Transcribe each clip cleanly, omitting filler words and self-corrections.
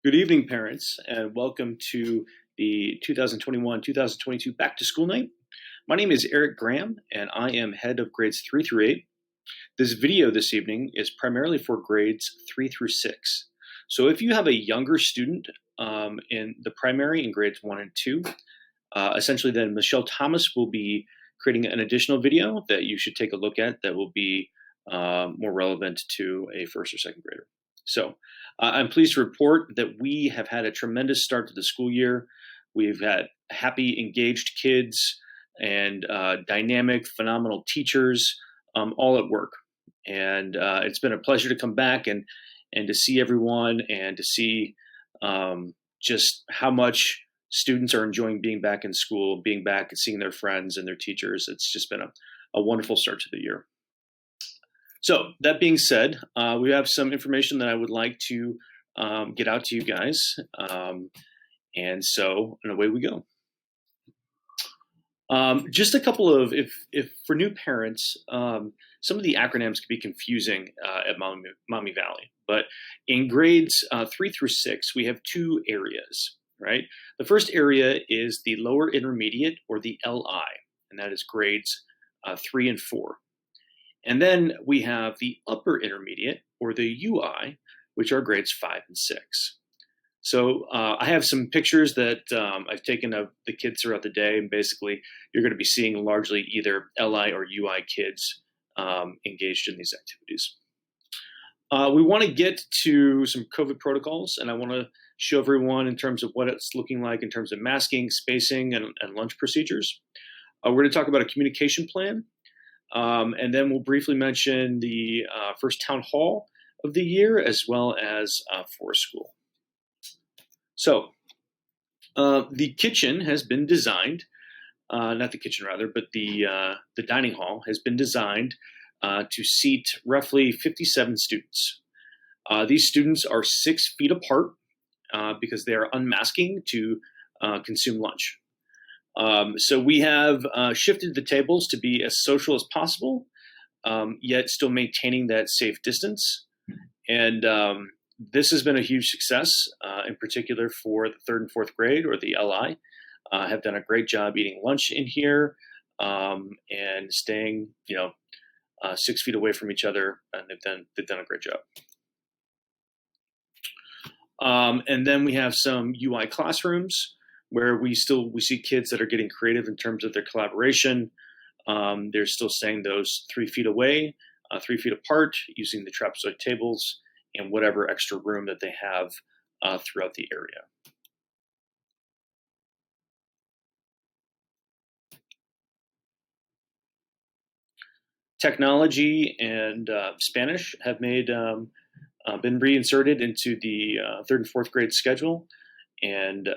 Good evening, parents, and welcome to the 2021-2022 Back to School Night. My name is Eric Graham, and I am head of grades 3 through 8. This video this evening is primarily for grades 3 through 6. So if you have a younger student in the primary in grades 1 and 2, essentially then Michelle Thomas will be creating an additional video that you should take a look at that will be more relevant to a first or second grader. So I'm pleased to report that we have had a tremendous start to the school year. We've had happy, engaged kids and dynamic, phenomenal teachers all at work. And it's been a pleasure to come back and to see everyone and to see just how much students are enjoying being back in school, being back and seeing their friends and their teachers. It's just been a wonderful start to the year. So that being said, we have some information that I would like to get out to you guys. And away we go. Just a couple of, if for new parents, some of the acronyms can be confusing at Maumee Valley. But in grades 3 through 6, we have two areas, right? The first area is the lower intermediate, or the LI, and that is grades 3 and 4. And then we have the upper intermediate, or the UI, which are grades 5 and 6. So I have some pictures that I've taken of the kids throughout the day, and basically you're going to be seeing largely either LI or UI kids engaged in these activities. We want to get to some COVID protocols, and I want to show everyone in terms of what it's looking like in terms of masking, spacing, and lunch procedures. We're going to talk about a communication plan. And then we'll briefly mention the first town hall of the year, as well as forest school. So the kitchen has been designed, not the kitchen rather, but the dining hall has been designed to seat roughly 57 students. These students are 6 feet apart because they are unmasking to consume lunch. So we have shifted the tables to be as social as possible, yet still maintaining that safe distance. And this has been a huge success, in particular for the 3rd and 4th grade, or the LI, have done a great job eating lunch in here and staying, 6 feet away from each other, and they've done a great job. And then we have some UI classrooms, where we see kids that are getting creative in terms of their collaboration. They're still staying those 3 feet away, 3 feet apart, using the trapezoid tables and whatever extra room that they have throughout the area. Technology and Spanish have been reinserted into the 3rd and 4th grade schedule, and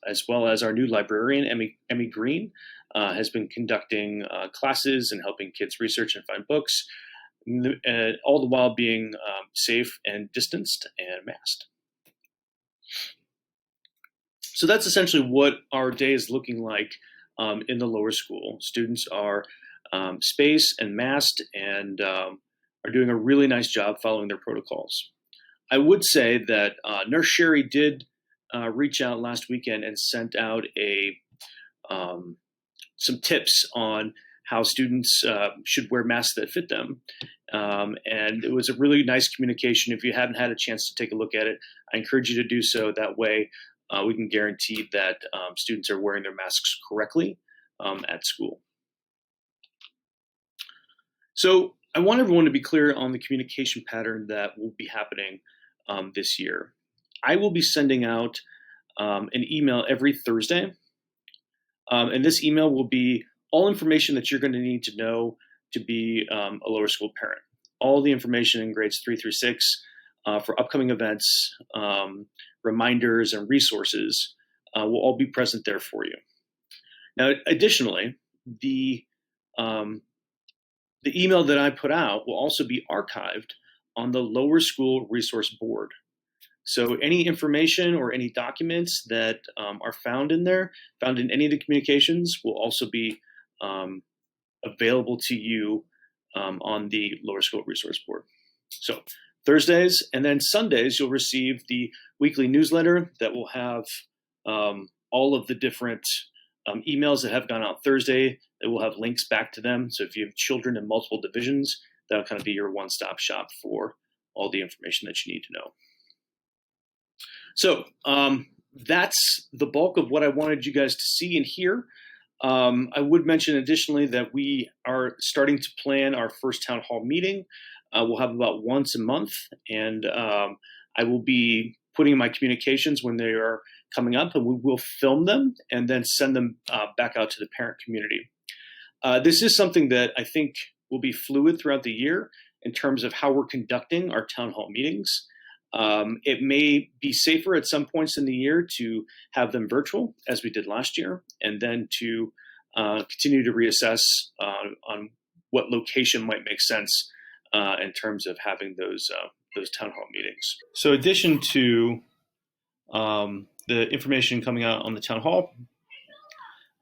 as well as our new librarian, Emmy Green, has been conducting classes and helping kids research and find books, all the while being safe and distanced and masked. So that's essentially what our day is looking like in the lower school. Students are spaced and masked and are doing a really nice job following their protocols. I would say that Nurse Sherry did reach out last weekend and sent out some tips on how students should wear masks that fit them. And it was a really nice communication. If you haven't had a chance to take a look at it, I encourage you to do so. That way we can guarantee that students are wearing their masks correctly at school. So I want everyone to be clear on the communication pattern that will be happening this year. I will be sending out an email every Thursday, and this email will be all information that you're going to need to know to be a lower school parent. All the information in grades 3 through 6 for upcoming events, reminders, and resources will all be present there for you. Now, additionally, the email that I put out will also be archived on the lower school resource board. So any information or any documents that are found in any of the communications, will also be available to you on the lower school resource board. So Thursdays, and then Sundays you'll receive the weekly newsletter that will have all of the different emails that have gone out Thursday. It will have links back to them. So if you have children in multiple divisions, that'll kind of be your one-stop shop for all the information that you need to know. So that's the bulk of what I wanted you guys to see and hear. I would mention additionally that we are starting to plan our first town hall meeting. We'll have about once a month, and I will be putting in my communications when they are coming up, and we will film them and then send them back out to the parent community. This is something that I think will be fluid throughout the year in terms of how we're conducting our town hall meetings. It may be safer at some points in the year to have them virtual, as we did last year, and then to continue to reassess on what location might make sense in terms of having those town hall meetings. So, in addition to the information coming out on the town hall,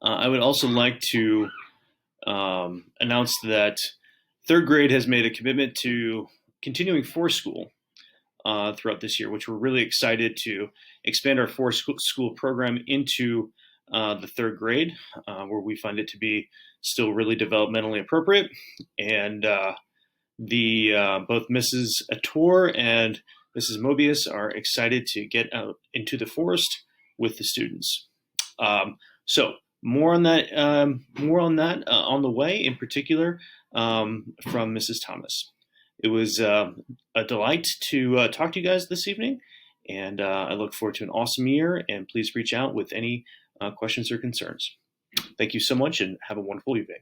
I would also like to announce that third grade has made a commitment to continuing for school throughout this year, which we're really excited to expand our for school program into the third grade, where we find it to be still really developmentally appropriate. And both Mrs. Atour and Mrs. Mobius are excited to get out into the forest with the students. So more on that on the way, in particular from Mrs. Thomas. It was a delight to talk to you guys this evening, and I look forward to an awesome year, and please reach out with any questions or concerns. Thank you so much, and have a wonderful evening.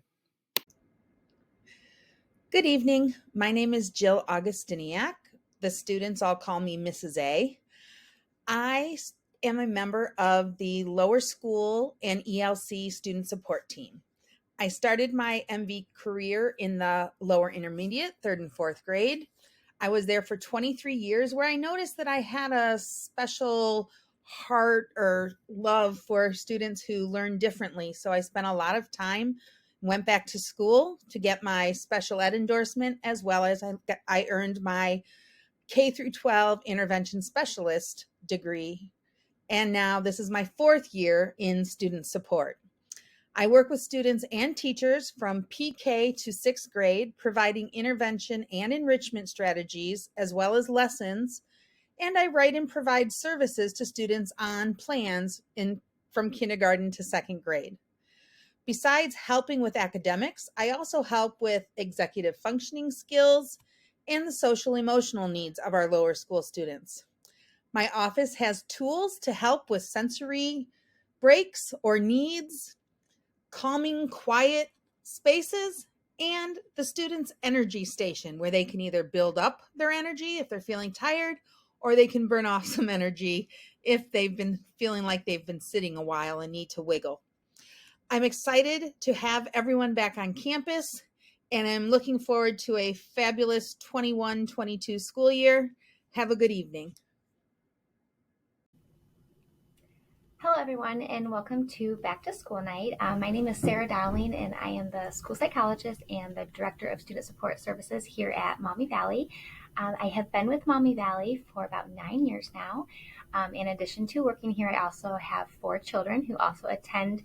Good evening. My name is Jill Augustiniak. The students all call me Mrs. A. I am a member of the lower school and ELC student support team. I started my MV career in the lower intermediate, 3rd and 4th grade. I was there for 23 years, where I noticed that I had a special heart or love for students who learn differently. So I spent a lot of time, went back to school to get my special ed endorsement, as well as I earned my K through 12 intervention specialist degree. And now this is my 4th year in student support. I work with students and teachers from PK to 6th grade, providing intervention and enrichment strategies, as well as lessons. And I write and provide services to students on plans from kindergarten to 2nd grade. Besides helping with academics, I also help with executive functioning skills and the social emotional needs of our lower school students. My office has tools to help with sensory breaks or needs, calming, quiet spaces, and the students' energy station, where they can either build up their energy if they're feeling tired, or they can burn off some energy if they've been feeling like they've been sitting a while and need to wiggle. I'm excited to have everyone back on campus, and I'm looking forward to a fabulous 21-22 school year. Have a good evening. Hello, everyone, and welcome to Back to School Night. My name is Sarah Dowling, and I am the school psychologist and the director of student support services here at Maumee Valley. I have been with Maumee Valley for about 9 years now. In addition to working here, I also have 4 children who also attend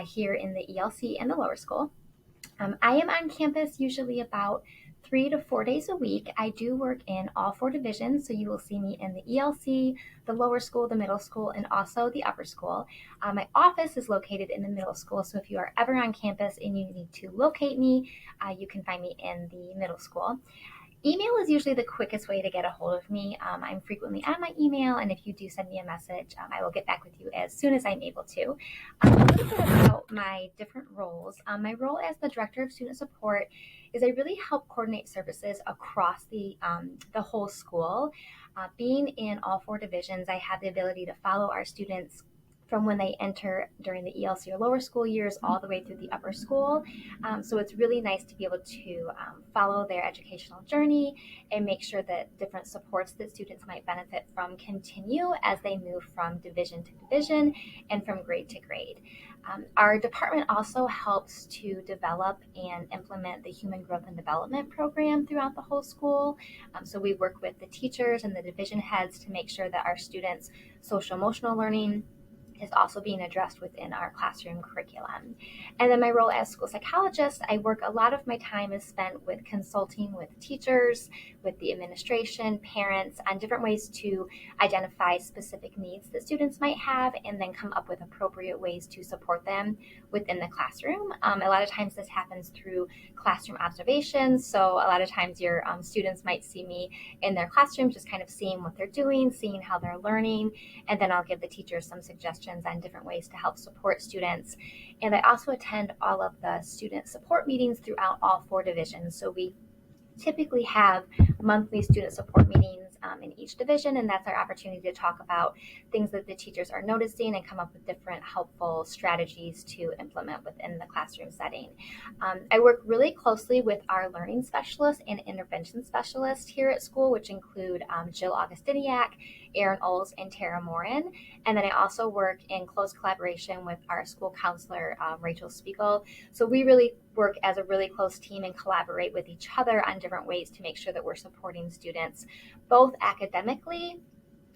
here in the ELC and the lower school. I am on campus usually about 3 to 4 days a week. I do work in all 4 divisions, so you will see me in the ELC, the lower school, the middle school, and also the upper school. My office is located in the middle school, so if you are ever on campus and you need to locate me, you can find me in the middle school. Email is usually the quickest way to get a hold of me. I'm frequently on my email, and if you do send me a message, I will get back with you as soon as I'm able to. A little bit about my different roles. My role as the Director of Student Support is I really help coordinate services across the whole school. Being in all 4 divisions, I have the ability to follow our students from when they enter during the ELC or lower school years all the way through the upper school. So it's really nice to be able to follow their educational journey and make sure that different supports that students might benefit from continue as they move from division to division and from grade to grade. Our department also helps to develop and implement the Human Growth and Development Program throughout the whole school. So we work with the teachers and the division heads to make sure that our students' social emotional learning is also being addressed within our classroom curriculum. And then my role as school psychologist, I work a lot of my time is spent with consulting with teachers, with the administration, parents on different ways to identify specific needs that students might have and then come up with appropriate ways to support them within the classroom. A lot of times this happens through classroom observations. So a lot of times your students might see me in their classroom, just kind of seeing what they're doing, seeing how they're learning, and then I'll give the teachers some suggestions on different ways to help support students. And I also attend all of the student support meetings throughout all 4 divisions. So we typically have monthly student support meetings in each division, and that's our opportunity to talk about things that the teachers are noticing and come up with different helpful strategies to implement within the classroom setting. I work really closely with our learning specialist and intervention specialist here at school, which include Jill Augustiniak, Erin Oles, and Tara Morin. And then I also work in close collaboration with our school counselor, Rachel Spiegel. So we really work as a really close team and collaborate with each other on different ways to make sure that we're supporting students, both academically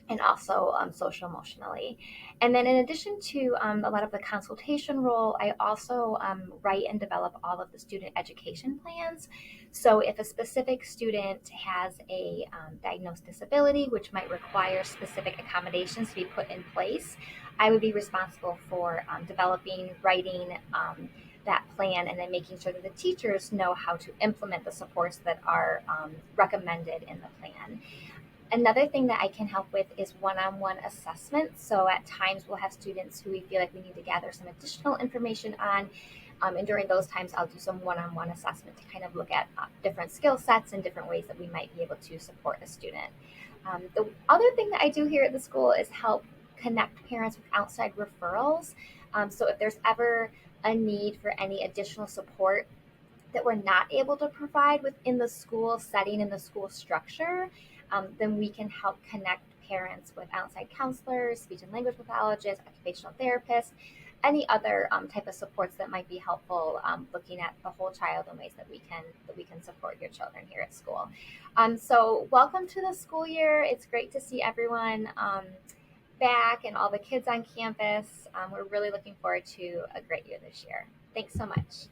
and also social emotionally. And then in addition to a lot of the consultation role, I also write and develop all of the student education plans. So if a specific student has a diagnosed disability, which might require specific accommodations to be put in place, I would be responsible for developing, writing that plan, and then making sure that the teachers know how to implement the supports that are recommended in the plan. Another thing that I can help with is one-on-one assessments. So at times we'll have students who we feel like we need to gather some additional information on. And during those times, I'll do some one-on-one assessment to kind of look at different skill sets and different ways that we might be able to support a student. The other thing that I do here at the school is help connect parents with outside referrals. So if there's ever a need for any additional support that we're not able to provide within the school setting and the school structure, then we can help connect parents with outside counselors, speech and language pathologists, occupational therapists, any other type of supports that might be helpful, looking at the whole child in ways that we can support your children here at school. So welcome to the school year. It's great to see everyone back and all the kids on campus. We're really looking forward to a great year this year. Thanks so much.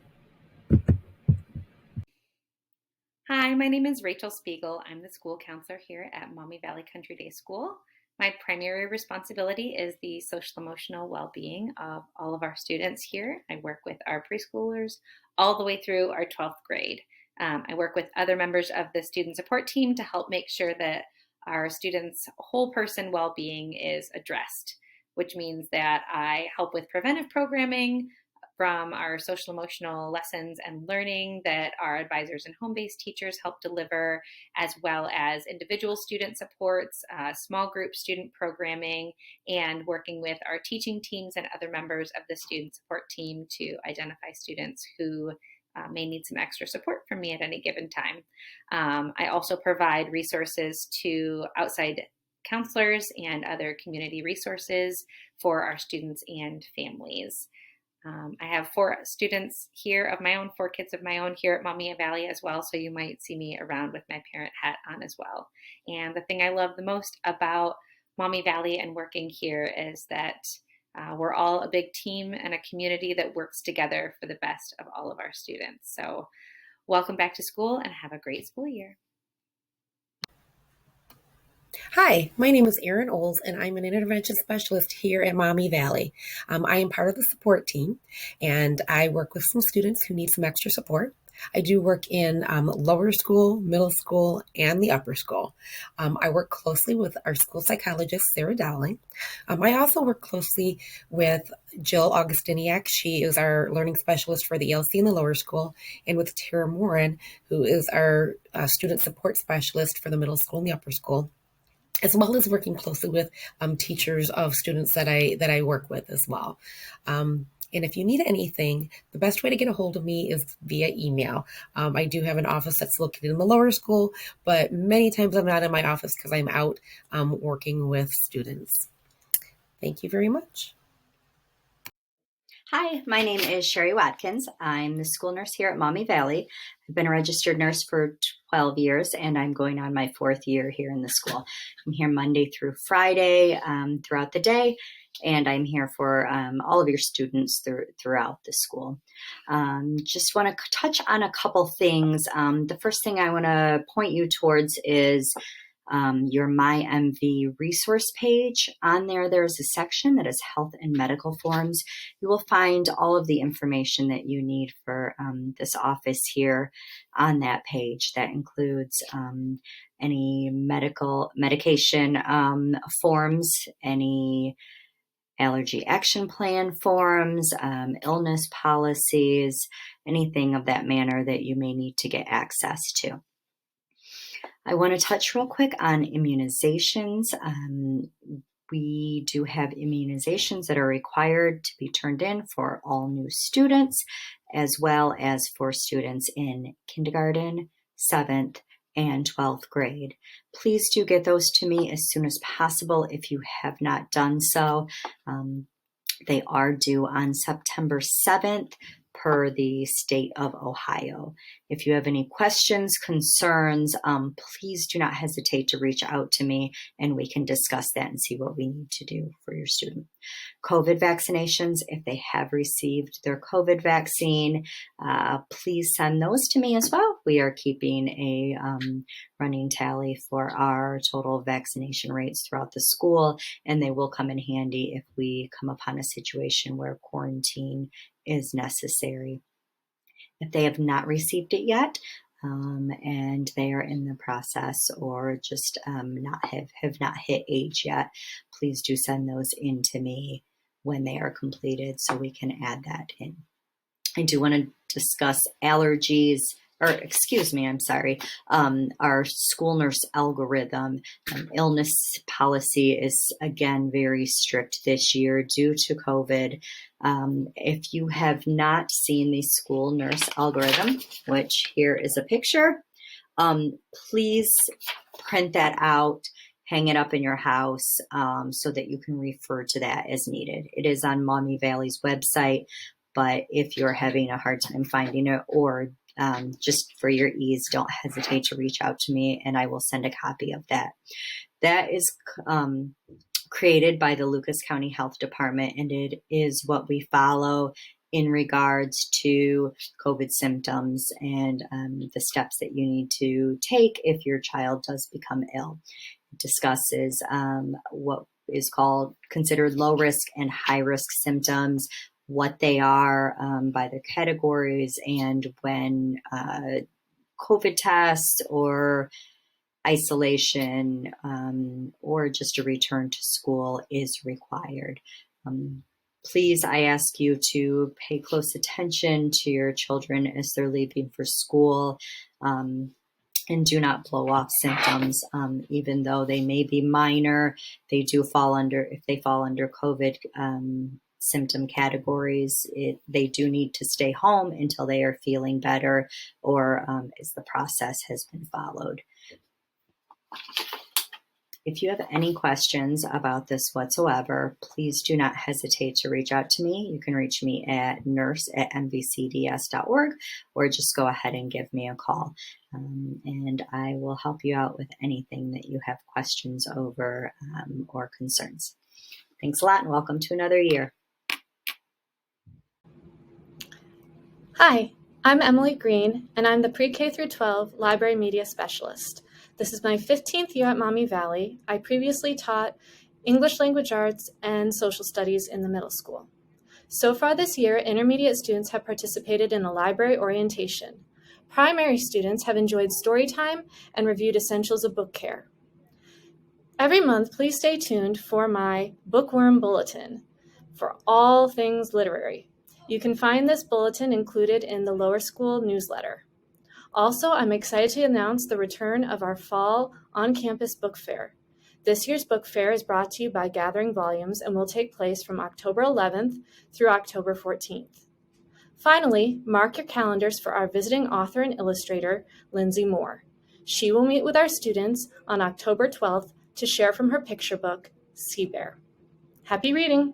Hi, my name is Rachel Spiegel. I'm the school counselor here at Maumee Valley Country Day School. My primary responsibility is the social emotional well-being of all of our students here. I work with our preschoolers all the way through our 12th grade. I work with other members of the student support team to help make sure that our students' whole person well-being is addressed, which means that I help with preventive programming from our social emotional lessons and learning that our advisors and home-based teachers help deliver, as well as individual student supports, small group student programming, and working with our teaching teams and other members of the student support team to identify students who may need some extra support from me at any given time. I also provide resources to outside counselors and other community resources for our students and families. I have 4 students here of my own, 4 kids of my own here at Maumee Valley as well, so you might see me around with my parent hat on as well. And the thing I love the most about Maumee Valley and working here is that we're all a big team and a community that works together for the best of all of our students. So welcome back to school and have a great school year. Hi, my name is Erin Oles, and I'm an intervention specialist here at Maumee Valley. I am part of the support team, and I work with some students who need some extra support. I do work in lower school, middle school, and the upper school. I work closely with our school psychologist, Sarah Dowling. I also work closely with Jill Augustiniak. She is our learning specialist for the ELC in the lower school, and with Tara Morin, who is our student support specialist for the middle school and the upper school. as well as working closely with teachers of students that I work with as well. And if you need anything, the best way to get a hold of me is via email. I do have an office that's located in the lower school, but many times I'm not in my office because I'm out working with students. Thank you very much. Hi, my name is Sherry Watkins. I'm the school nurse here at Maumee Valley. I've been a registered nurse for 12 years, and I'm going on my 4th year here in the school. I'm here Monday through Friday throughout the day, and I'm here for all of your students throughout the school. Just want to touch on a couple things. The first thing I want to point you towards is your MyMV resource page. On there's a section that is health and medical forms. You will find all of the information that you need for this office here on that page. That includes any medication forms, any allergy action plan forms, illness policies, anything of that manner that you may need to get access to. I want to touch real quick on immunizations. We do have immunizations that are required to be turned in for all new students, as well as for students in kindergarten, 7th, and 12th grade. Please do get those to me as soon as possible if you have not done so. They are due on September 7th. Per the state of Ohio. If you have any questions, concerns, please do not hesitate to reach out to me and we can discuss that and see what we need to do for your student. COVID vaccinations, if they have received their COVID vaccine, please send those to me as well. We are keeping a running tally for our total vaccination rates throughout the school, and they will come in handy if we come upon a situation where quarantine is necessary. If they have not received it yet, and they are in the process or just have not hit age yet, please do send those in to me when they are completed so we can add that in. I do want to discuss allergies, our school nurse algorithm. Illness policy is again very strict this year due to COVID. If you have not seen the school nurse algorithm, which here is a picture, please print that out, hang it up in your house so that you can refer to that as needed. It is on Maumee Valley's website, but if you're having a hard time finding it or just for your ease, don't hesitate to reach out to me and I will send a copy of that. That is created by the Lucas County Health Department, and it is what we follow in regards to COVID symptoms and the steps that you need to take if your child does become ill. It discusses what is considered low risk and high risk symptoms, what they are by their categories, and when COVID tests or isolation or just a return to school is required. Please, I ask you to pay close attention to your children as they're leaving for school and do not blow off symptoms, even though they may be minor. They do fall under, if they fall under COVID symptom categories, they do need to stay home until they are feeling better or as the process has been followed. If you have any questions about this whatsoever, please do not hesitate to reach out to me. You can reach me at nurse@mvcds.org or just go ahead and give me a call. And I will help you out with anything that you have questions over or concerns. Thanks a lot and welcome to another year. Hi, I'm Emily Green, and I'm the Pre-K through 12 Library Media Specialist. This is my 15th year at Maumee Valley. I previously taught English Language Arts and Social Studies in the middle school. So far this year, intermediate students have participated in a library orientation. Primary students have enjoyed story time and reviewed essentials of book care. Every month, please stay tuned for my Bookworm Bulletin for all things literary. You can find this bulletin included in the lower school newsletter. Also, I'm excited to announce the return of our fall on-campus book fair. This year's book fair is brought to you by Gathering Volumes and will take place from October 11th through October 14th. Finally, mark your calendars for our visiting author and illustrator, Lindsay Moore. She will meet with our students on October 12th to share from her picture book, Sea Bear. Happy reading!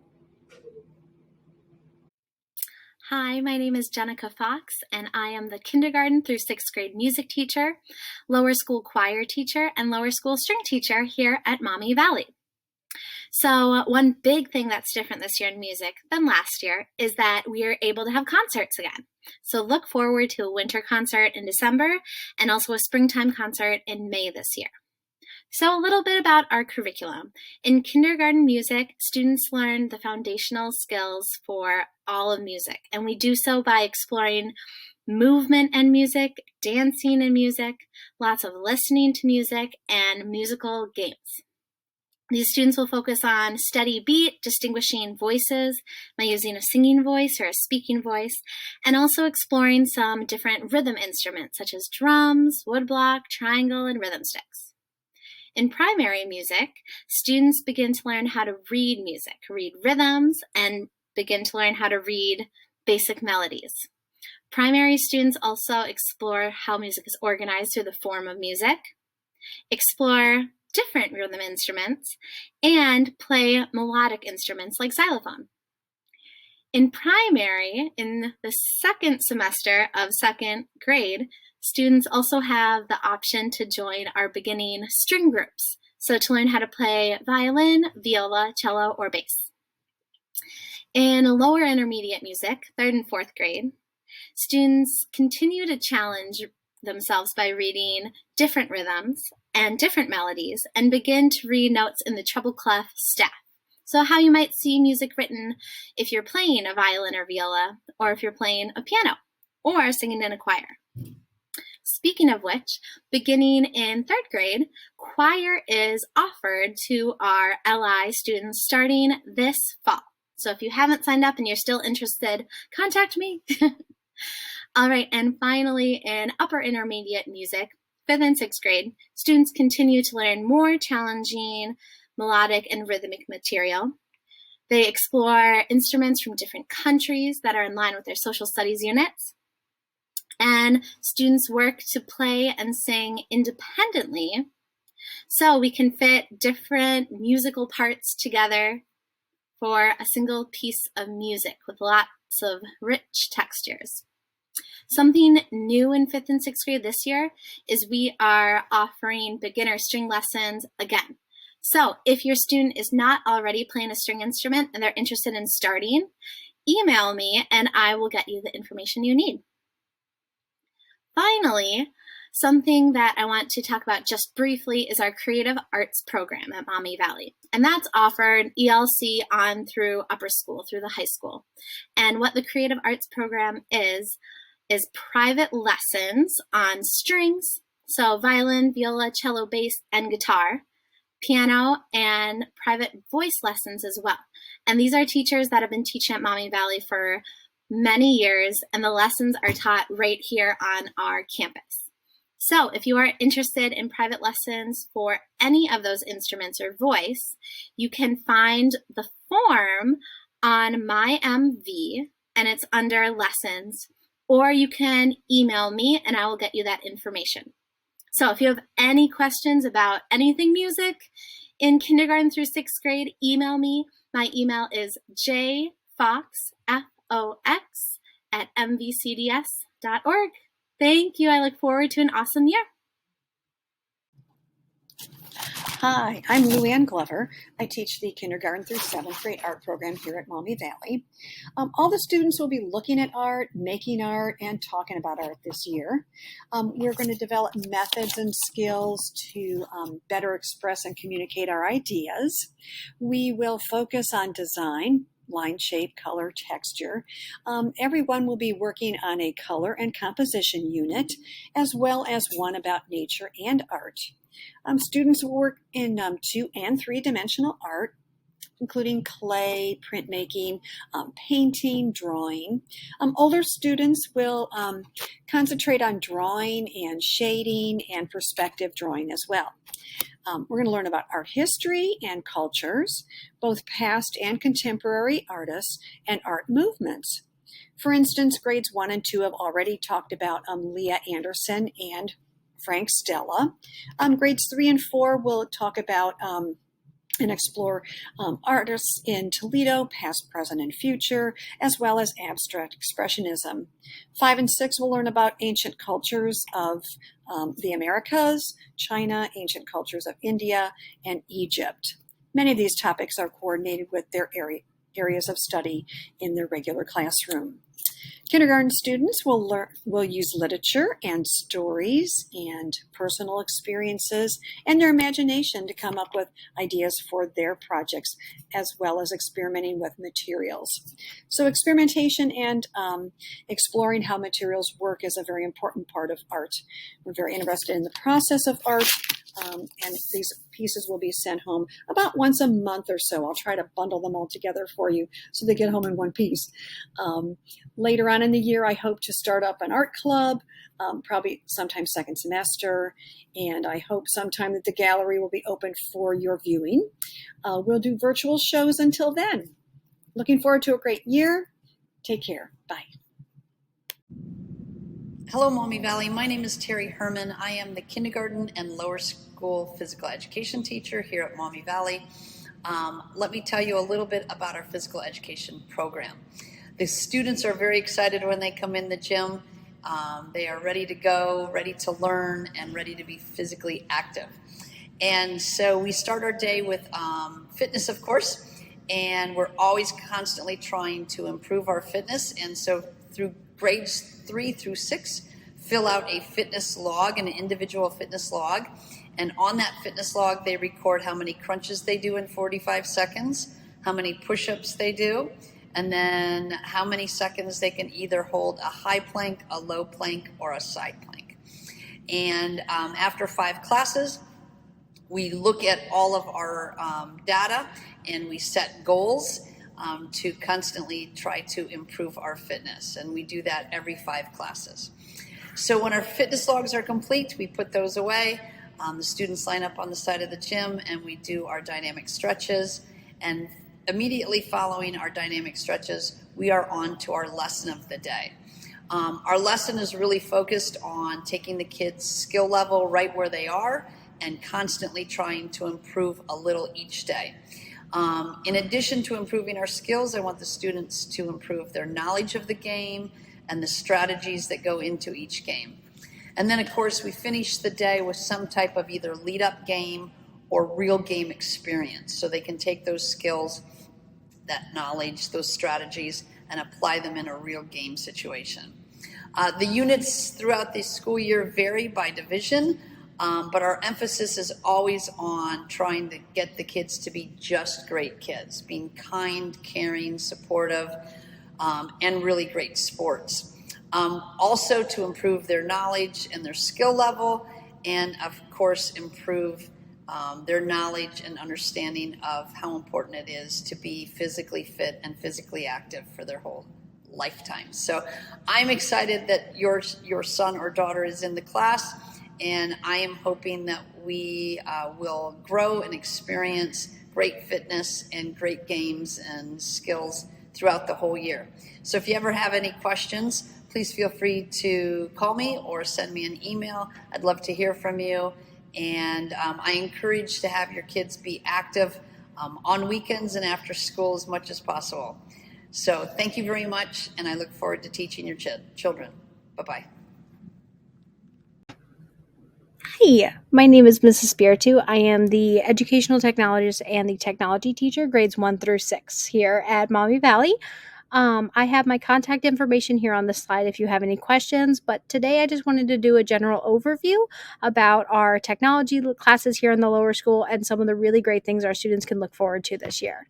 Hi, my name is Jenica Fox, and I am the kindergarten through 6th grade music teacher, lower school choir teacher, and lower school string teacher here at Maumee Valley. So one big thing that's different this year in music than last year is that we are able to have concerts again. So look forward to a winter concert in December and also a springtime concert in May this year. So a little bit about our curriculum. In kindergarten music, students learn the foundational skills for all of music, and we do so by exploring movement and music, dancing and music, lots of listening to music, and musical games. These students will focus on steady beat, distinguishing voices by using a singing voice or a speaking voice, and also exploring some different rhythm instruments such as drums, woodblock, triangle, and rhythm sticks. In primary music, students begin to learn how to read music, read rhythms, and begin to learn how to read basic melodies. Primary students also explore how music is organized through the form of music, explore different rhythm instruments, and play melodic instruments like xylophone. In primary, in the second semester of 2nd grade, students also have the option to join our beginning string groups, so to learn how to play violin, viola, cello, or bass. In lower intermediate music, 3rd and 4th grade, students continue to challenge themselves by reading different rhythms and different melodies and begin to read notes in the treble clef staff. So how you might see music written if you're playing a violin or viola, or if you're playing a piano, or singing in a choir. Speaking of which, beginning in 3rd grade, choir is offered to our LI students starting this fall. So if you haven't signed up and you're still interested, contact me. All right, and finally, in upper intermediate music, 5th and 6th grade, students continue to learn more challenging melodic and rhythmic material. They explore instruments from different countries that are in line with their social studies units. And students work to play and sing independently, so we can fit different musical parts together for a single piece of music with lots of rich textures. Something new in 5th and 6th grade this year is we are offering beginner string lessons again. So if your student is not already playing a string instrument and they're interested in starting, email me and I will get you the information you need. Finally, something that I want to talk about just briefly is our creative arts program at Maumee Valley. And that's offered ELC on through upper school, through the high school. And what the creative arts program is private lessons on strings, so violin, viola, cello, bass, and guitar, piano, and private voice lessons as well. And these are teachers that have been teaching at Maumee Valley for many years, and the lessons are taught right here on our campus. So if you are interested in private lessons for any of those instruments or voice, you can find the form on my MV, and it's under lessons, or you can email me and I will get you that information. So if you have any questions about anything music in kindergarten through 6th grade, email me. My email is jfox@mvcds.org. Thank you. I look forward to an awesome year. Hi, I'm Luann Glover. I teach the kindergarten through 7th grade art program here at Maumee Valley. All the students will be looking at art, making art, and talking about art this year. We're going to develop methods and skills to better express and communicate our ideas. We will focus on design, line, shape, color, texture. Everyone will be working on a color and composition unit, as well as one about nature and art. Students will work in 2- and 3-dimensional art, including clay, printmaking, painting, drawing. Older students will concentrate on drawing and shading and perspective drawing as well. We're going to learn about art history and cultures, both past and contemporary artists, and art movements. For instance, grades 1 and 2 have already talked about Leah Anderson and Frank Stella. Grades 3 and 4 will talk about and explore artists in Toledo, past, present, and future, as well as abstract expressionism. 5 and 6 will learn about ancient cultures of the Americas, China, ancient cultures of India, and Egypt. Many of these topics are coordinated with their areas of study in their regular classroom. Kindergarten students will use literature and stories and personal experiences and their imagination to come up with ideas for their projects, as well as experimenting with materials. So experimentation and exploring how materials work is a very important part of art. We're very interested in the process of art, and these pieces will be sent home about once a month or so. I'll try to bundle them all together for you so they get home in one piece. Later on in the year, I hope to start up an art club, probably sometime second semester, and I hope sometime that the gallery will be open for your viewing. We'll do virtual shows until then. Looking forward to a great year. Take care. Bye. Hello, Maumee Valley. My name is Terry Herman. I am the kindergarten and lower school physical education teacher here at Maumee Valley. Let me tell you a little bit about our physical education program. The students are very excited when they come in the gym. They are ready to go, ready to learn, and ready to be physically active. And so we start our day with fitness, of course, and we're always constantly trying to improve our fitness. And so through grades 3 through 6, fill out a fitness log, an individual fitness log. And on that fitness log, they record how many crunches they do in 45 seconds, how many push-ups they do, and then how many seconds they can either hold a high plank, a low plank, or a side plank. And after 5 classes, we look at all of our data and we set goals to constantly try to improve our fitness. And we do that every 5 classes. So when our fitness logs are complete, we put those away. The students line up on the side of the gym and we do our dynamic stretches. And immediately following our dynamic stretches, we are on to our lesson of the day. Our lesson is really focused on taking the kids' skill level right where they are and constantly trying to improve a little each day. In addition to improving our skills, I want the students to improve their knowledge of the game and the strategies that go into each game. And then, of course, we finish the day with some type of either lead-up game or real game experience, so they can take those skills, that knowledge, those strategies, and apply them in a real game situation. The units throughout the school year vary by division, but our emphasis is always on trying to get the kids to be just great kids, being kind, caring, supportive, and really great sports. Also to improve their knowledge and their skill level, and of course improve their knowledge and understanding of how important it is to be physically fit and physically active for their whole lifetime. So I'm excited that your son or daughter is in the class, and I am hoping that we will grow and experience great fitness and great games and skills throughout the whole year. So if you ever have any questions, please feel free to call me or send me an email. I'd love to hear from you. And I encourage to have your kids be active on weekends and after school as much as possible. So thank you very much, and I look forward to teaching your children. Bye-bye. Hi, my name is Mrs. Spiritu. I am the educational technologist and the technology teacher, grades 1 through 6 here at Maumee Valley. I have my contact information here on the slide if you have any questions, but today I just wanted to do a general overview about our technology classes here in the lower school and some of the really great things our students can look forward to this year.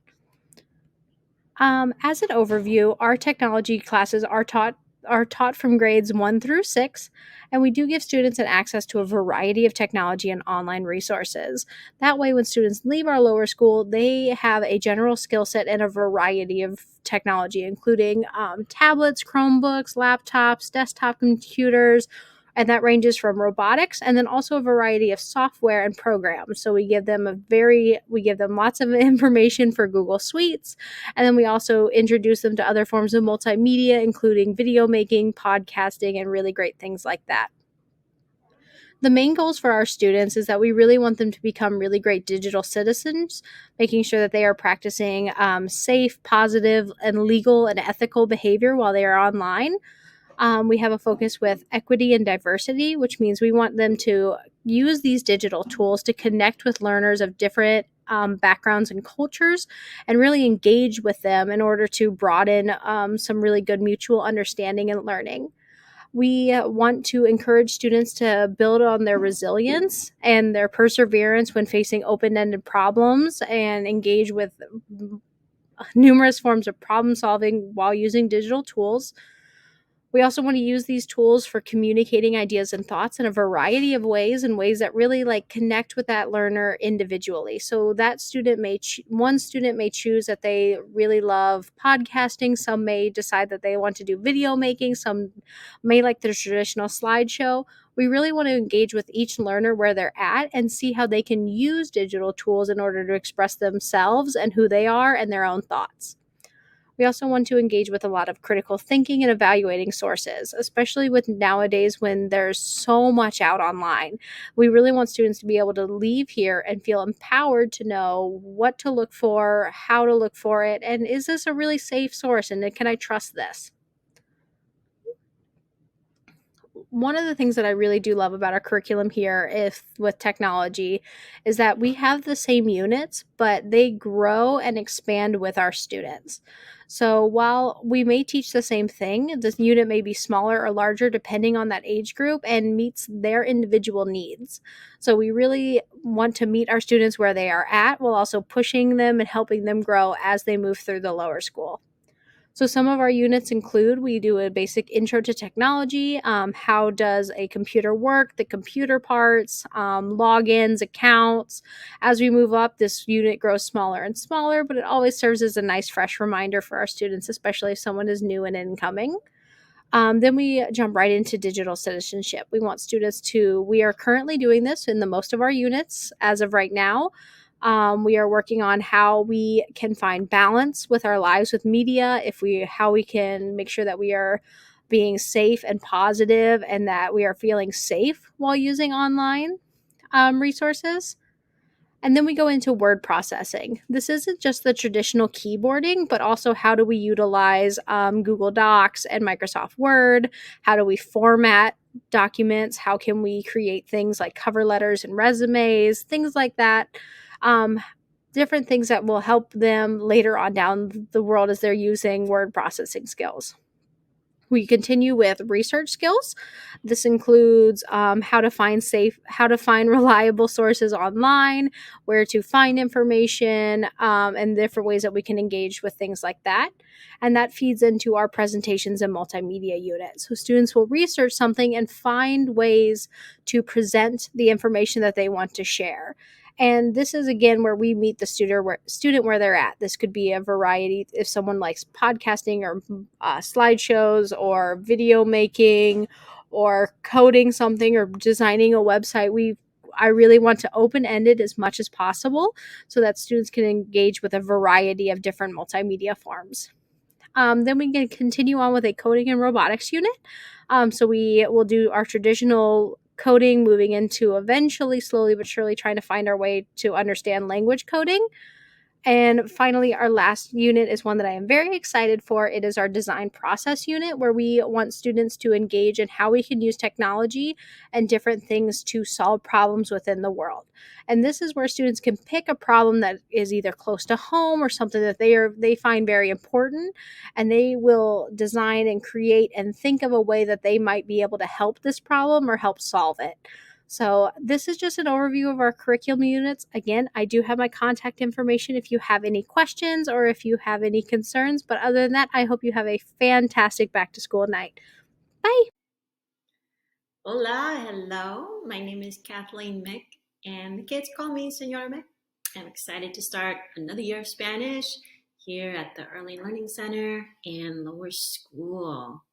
As an overview, our technology classes are taught from grades 1 through 6, and we do give students an access to a variety of technology and online resources. That way, when students leave our lower school, they have a general skill set and a variety of technology, including tablets, Chromebooks, laptops, desktop computers, And that ranges from robotics and then also a variety of software and programs. So we give them lots of information for Google Suites, and then we also introduce them to other forms of multimedia, including video making, podcasting, and really great things like that. The main goals for our students is that we really want them to become really great digital citizens, making sure that they are practicing safe, positive, and legal and ethical behavior while they are online. We have a focus with equity and diversity, which means we want them to use these digital tools to connect with learners of different backgrounds and cultures and really engage with them in order to broaden some really good mutual understanding and learning. We want to encourage students to build on their resilience and their perseverance when facing open-ended problems and engage with numerous forms of problem solving while using digital tools. We also want to use these tools for communicating ideas and thoughts in a variety of ways, in ways that really connect with that learner individually. So that one student may choose that they really love podcasting. Some may decide that they want to do video making. Some may like the traditional slideshow. We really want to engage with each learner where they're at and see how they can use digital tools in order to express themselves and who they are and their own thoughts. We also want to engage with a lot of critical thinking and evaluating sources, especially with nowadays when there's so much out online. We really want students to be able to leave here and feel empowered to know what to look for, how to look for it, and is this a really safe source, and can I trust this? One of the things that I really do love about our curriculum here with technology is that we have the same units, but they grow and expand with our students. So while we may teach the same thing, this unit may be smaller or larger depending on that age group and meets their individual needs. So we really want to meet our students where they are at while also pushing them and helping them grow as they move through the lower school. So some of our units include, we do a basic intro to technology, how does a computer work, the computer parts, logins, accounts. As we move up, this unit grows smaller and smaller, but it always serves as a nice fresh reminder for our students, especially if someone is new and incoming. Then we jump right into digital citizenship. We want students we are currently doing this in the most of our units as of right now. We are working on how we can find balance with our lives with media, how we can make sure that we are being safe and positive and that we are feeling safe while using online resources. And then we go into word processing. This isn't just the traditional keyboarding, but also how do we utilize Google Docs and Microsoft Word? How do we format documents? How can we create things like cover letters and resumes, things like that? Different things that will help them later on down the world as they're using word processing skills. We continue with research skills. This includes how to find reliable sources online, where to find information, and different ways that we can engage with things like that. And that feeds into our presentations and multimedia unit. So students will research something and find ways to present the information that they want to share. And this is, again, where we meet the student where they're at. This could be a variety. If someone likes podcasting or slideshows or video making or coding something or designing a website, I really want to open-end it as much as possible so that students can engage with a variety of different multimedia forms. Then we can continue on with a coding and robotics unit. So we will do our traditional coding, moving into eventually, slowly but surely, trying to find our way to understand language coding. And finally, our last unit is one that I am very excited for. It is our design process unit, where we want students to engage in how we can use technology and different things to solve problems within the world. And this is where students can pick a problem that is either close to home or something that they find very important, and they will design and create and think of a way that they might be able to help this problem or help solve it. So this is just an overview of our curriculum units. Again, I do have my contact information if you have any questions or if you have any concerns. But other than that, I hope you have a fantastic back to school night. Bye. Hola, hello. My name is Kathleen Mick, and the kids call me Senora Mick. I'm excited to start another year of Spanish here at the Early Learning Center and Lower School.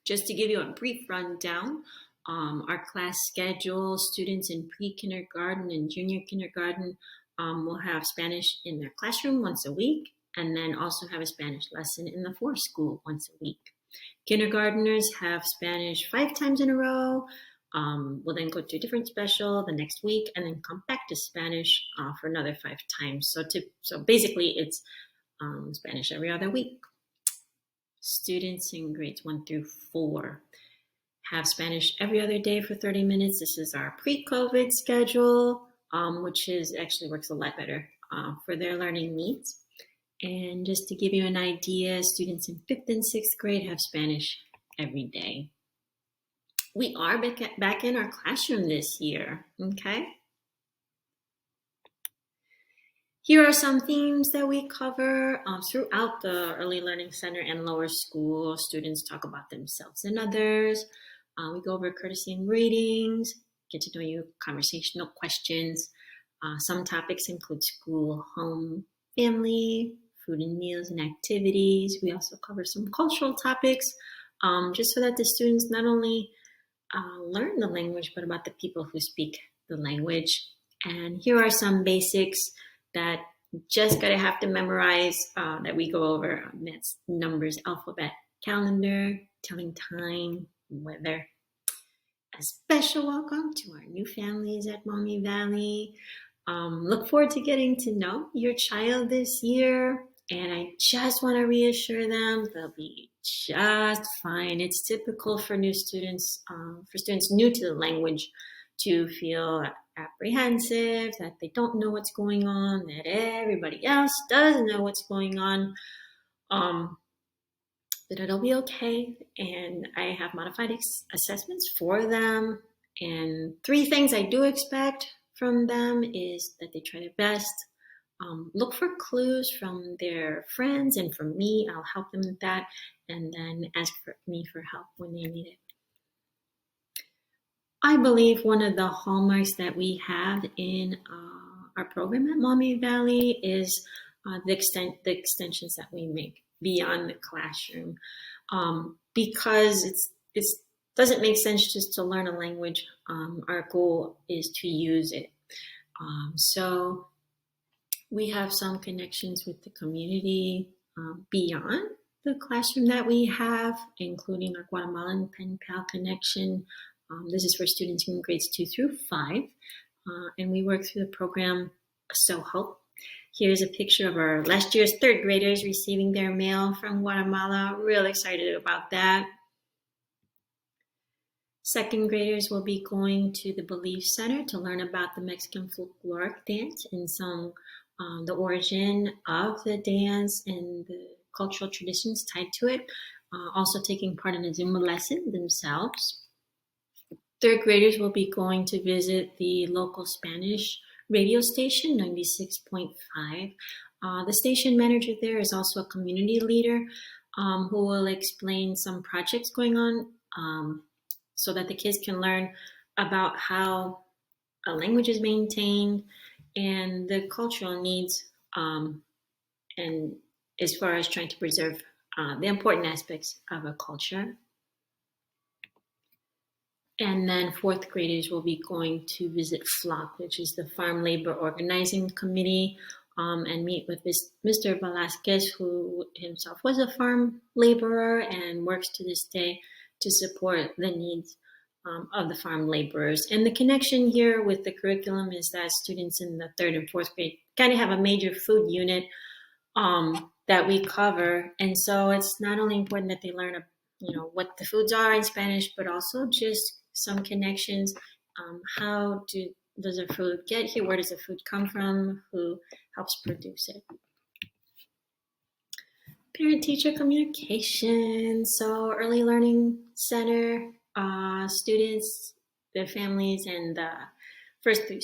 Just to give you a brief rundown, our class schedule, students in pre-kindergarten and junior kindergarten will have Spanish in their classroom once a week, and then also have a Spanish lesson in the school once a week. Kindergarteners have Spanish 5 times in a row. We'll then go to a different special the next week, and then come back to Spanish for another 5 times. So basically, it's Spanish every other week. Students in grades 1 through 4 have Spanish every other day for 30 minutes. This is our pre-COVID schedule, which actually works a lot better for their learning needs. And just to give you an idea, students in 5th and 6th grade have Spanish every day. We are back in our classroom this year, okay? Here are some themes that we cover throughout the Early Learning Center and lower school. Students talk about themselves and others. We go over courtesy and ratings, get to know you, conversational questions. Some topics include school, home, family, food and meals and activities. We also cover some cultural topics, just so that the students not only learn the language, but about the people who speak the language. And here are some basics that just gotta have to memorize that we go over. That's numbers, alphabet, calendar, telling time, weather. A special welcome to our new families at Mommy Valley. Look forward to getting to know your child this year. And I just want to reassure them they'll be just fine. It's typical for new students, for students new to the language, to feel apprehensive, that they don't know what's going on, that everybody else doesn't know what's going on, but it'll be okay. And I have modified assessments for them. And 3 things I do expect from them is that they try their best. Look for clues from their friends and from me. I'll help them with that. And then ask me for help when they need it. I believe one of the hallmarks that we have in our program at Mommy Valley is the extensions that we make beyond the classroom, because it doesn't make sense just to learn a language. Our goal is to use it. So we have some connections with the community beyond the classroom that we have, including our Guatemalan Pen Pal connection. This is for students in grades 2 through 5, and we work through the program SOHO. Here's a picture of our last year's 3rd graders receiving their mail from Guatemala. Real excited about that. 2nd graders will be going to the Belief Center to learn about the Mexican folkloric dance and the origin of the dance and the cultural traditions tied to it. Also taking part in a Zumba lesson themselves. 3rd graders will be going to visit the local Spanish radio station, 96.5. The station manager there is also a community leader who will explain some projects going on so that the kids can learn about how a language is maintained and the cultural needs, and as far as trying to preserve the important aspects of a culture. And then 4th graders will be going to visit FLOC, which is the Farm Labor Organizing Committee, and meet with Mr. Velasquez, who himself was a farm laborer and works to this day to support the needs of the farm laborers. And the connection here with the curriculum is that students in the 3rd and 4th grade kind of have a major food unit that we cover. And so it's not only important that they learn what the foods are in Spanish, but also just some connections. How does the food get here? Where does the food come from? Who helps produce it? Parent-teacher communication. So Early Learning Center students, their families, and the first and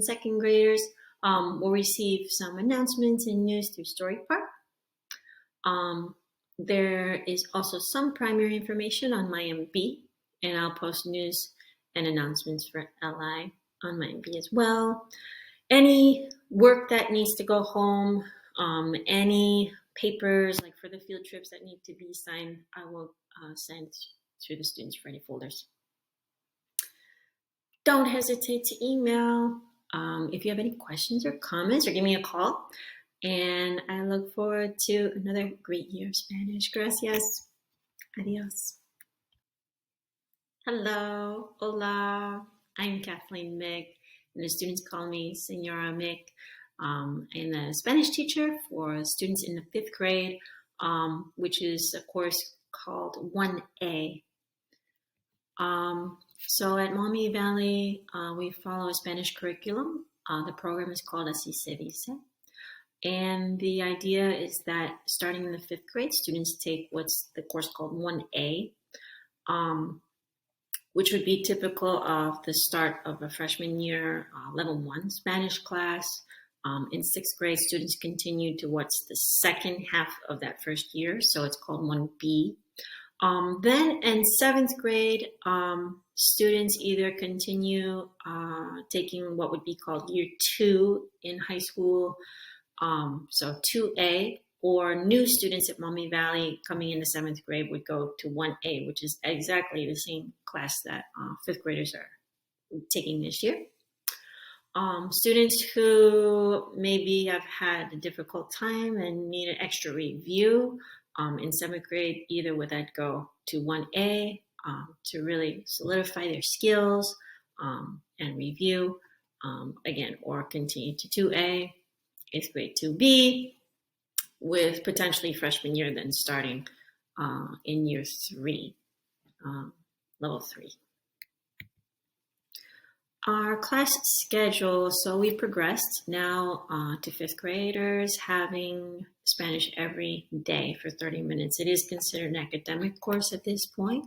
second graders will receive some announcements and news through Story Park. There is also some primary information on my MB, and I'll post news and announcements for LI on my MB as well. Any work that needs to go home, any papers, like for the field trips that need to be signed, I will send to the students for any folders. Don't hesitate to email if you have any questions or comments, or give me a call. And I look forward to another great year of Spanish. Gracias. Adios. Hello. Hola. I'm Kathleen Mick, and the students call me Senora Mick. I'm a Spanish teacher for students in the 5th grade, which is a course called 1A. So at Mommy Valley, we follow a Spanish curriculum. The program is called Así se dice. And the idea is that starting in the 5th grade, students take what's the course called 1A, which would be typical of the start of a freshman year, level 1 Spanish class. In 6th grade, students continue to what's the second half of that first year, so it's called 1B. Then in 7th grade, students either continue taking what would be called year 2 in high school, so 2A, or new students at Mommy Valley coming into 7th grade would go to 1A, which is exactly the same class that 5th graders are taking this year. Students who maybe have had a difficult time and need an extra review in 7th grade, either would that go to 1A to really solidify their skills and review again, or continue to 2A, 8th grade 2B, with potentially freshman year then starting in year 3, level 3. Our class schedule, so we progressed now to 5th graders having Spanish every day for 30 minutes. It is considered an academic course at this point.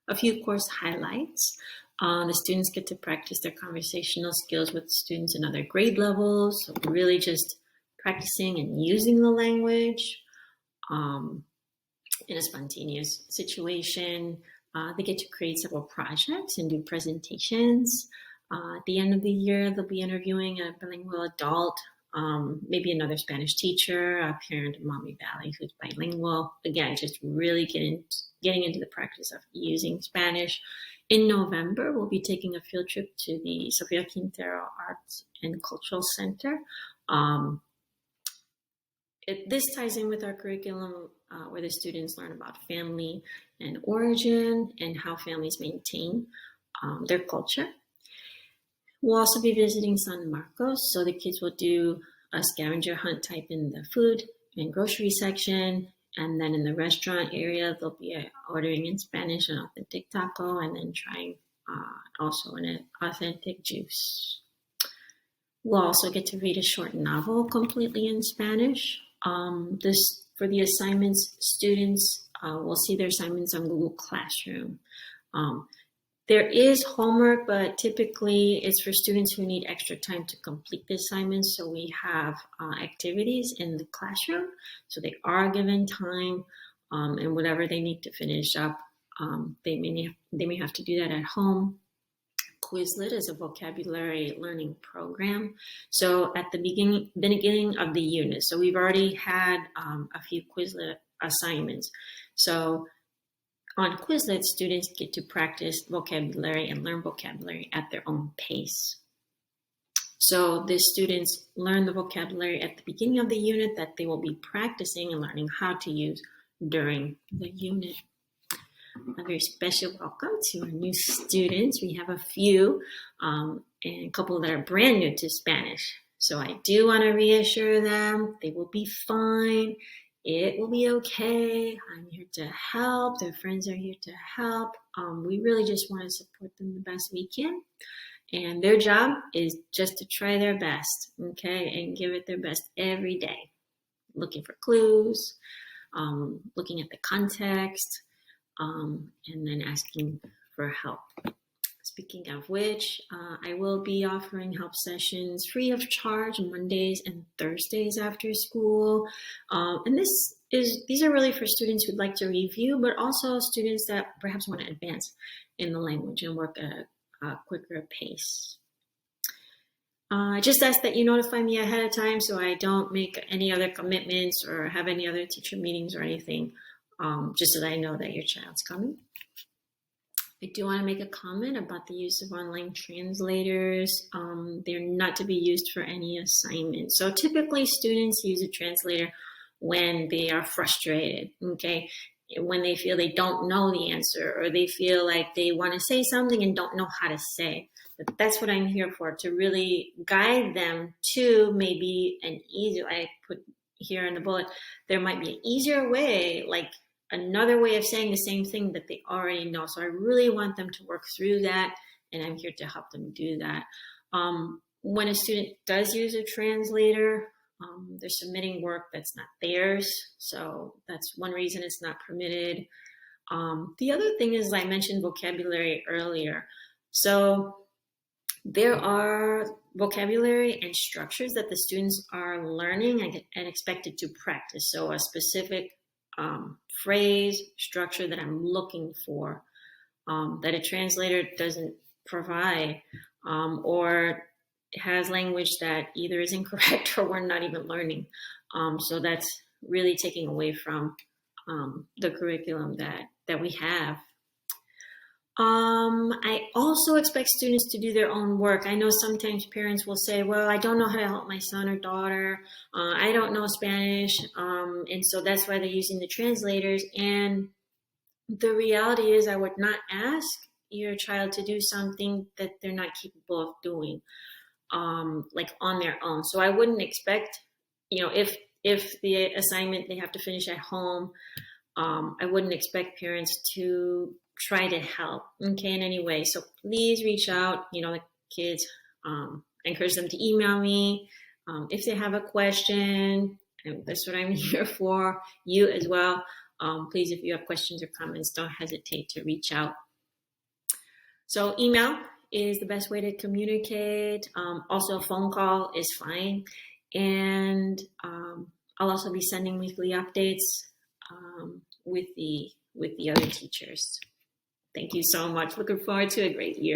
A few course highlights. The students get to practice their conversational skills with students in other grade levels, so really just practicing and using the language in a spontaneous situation. They get to create several projects and do presentations. At the end of the year, they'll be interviewing a bilingual adult, maybe another Spanish teacher, a parent of Mommy Valley who's bilingual. Again, just really getting into the practice of using Spanish. In November, we'll be taking a field trip to the Sofia Quintero Arts and Cultural Center. This ties in with our curriculum where the students learn about family and origin and how families maintain their culture. We'll also be visiting San Marcos, so the kids will do a scavenger hunt type in the food and grocery section, and then in the restaurant area, they'll be ordering in Spanish an authentic taco and then trying also an authentic juice. We'll also get to read a short novel completely in Spanish. For the assignments, students will see their assignments on Google Classroom. There is homework, but typically it's for students who need extra time to complete the assignments. So we have activities in the classroom. So they are given time and whatever they need to finish up, they may have to do that at home. Quizlet is a vocabulary learning program. So at the beginning of the unit, so we've already had a few Quizlet assignments. So on Quizlet, students get to practice vocabulary and learn vocabulary at their own pace. So the students learn the vocabulary at the beginning of the unit that they will be practicing and learning how to use during the unit. A very special welcome to our new students. We have a few and a couple that are brand new to Spanish. So I do want to reassure them they will be fine. It will be okay. I'm here to help. Their friends are here to help. We really just want to support them the best we can. And their job is just to try their best, okay, and give it their best every day. Looking for clues, looking at the context, and then asking for help. Speaking of which, I will be offering help sessions free of charge Mondays and Thursdays after school. And these are really for students who'd like to review, but also students that perhaps want to advance in the language and work at a quicker pace. I just ask that you notify me ahead of time so I don't make any other commitments or have any other teacher meetings or anything, just so that I know that your child's coming. I do want to make a comment about the use of online translators. They're not to be used for any assignment. So typically students use a translator when they are frustrated, okay? When they feel they don't know the answer, or they feel like they want to say something and don't know how to say. But that's what I'm here for, to really guide them to maybe an easier, I put here in the bullet, there might be an easier way, like another way of saying the same thing that they already know. So I really want them to work through that, and I'm here to help them do that. When a student does use a translator, they're submitting work that's not theirs. So that's one reason it's not permitted. The other thing is, I mentioned vocabulary earlier. So there are vocabulary and structures that the students are learning and expected to practice. So a specific phrase, structure that I'm looking for, that a translator doesn't provide, or has language that either is incorrect or we're not even learning. So that's really taking away from the curriculum that we have. I also expect students to do their own work. I know sometimes parents will say, well, I don't know how to help my son or daughter. I don't know Spanish. And so that's why they're using the translators. And the reality is, I would not ask your child to do something that they're not capable of doing, like on their own. So I wouldn't expect, if the assignment they have to finish at home, I wouldn't expect parents to try to help, okay, in any way. So please reach out, the kids, encourage them to email me if they have a question, and that's what I'm here for. You as well. Please, if you have questions or comments, don't hesitate to reach out. So email is the best way to communicate. Also, a phone call is fine. And I'll also be sending weekly updates with the other teachers. Thank you so much. Looking forward to a great year.